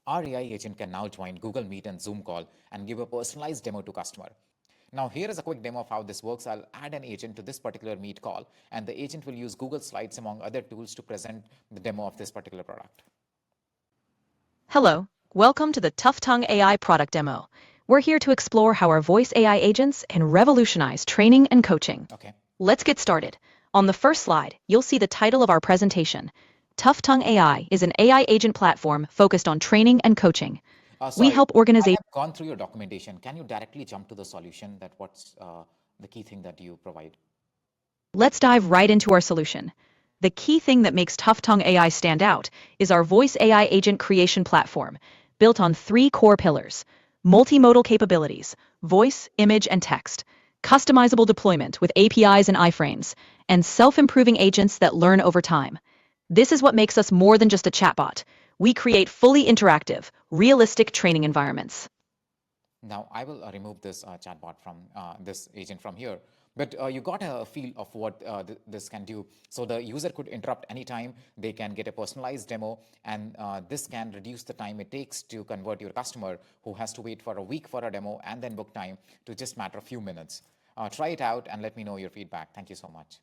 Our AI agent can now join Google Meet and Zoom call and give a personalized demo to customer. Now, here is a quick demo of how this works. I'll add an agent to this particular Meet call, and the agent will use Google Slides among other tools to present the demo of this particular product. Hello, welcome to the Tough Tongue AI product demo. We're here to explore how our voice AI agents can revolutionize training and coaching. Okay. Let's get started. On the first slide, you'll see the title of our presentation. Tough Tongue AI is an AI agent platform focused on training and coaching. We Sorry, help I organizations. have gone through your documentation. Can you directly jump to the solution? That what's the key thing that you provide? Let's dive right into our solution. The key thing that makes Tough Tongue AI stand out is our voice AI agent creation platform, built on 3 core pillars: multimodal capabilities, voice, image, and text, customizable deployment with APIs and iframes, and self-improving agents that learn over time. This is what makes us more than just a chatbot. We create fully interactive, realistic training environments. Now, I will remove this chatbot from this agent from here. But you got a feel of what this can do. So the user could interrupt anytime. They can get a personalized demo, and this can reduce the time it takes to convert your customer who has to wait for a week for a demo and then book time to just matter a few minutes. Try it out and let me know your feedback. Thank you so much.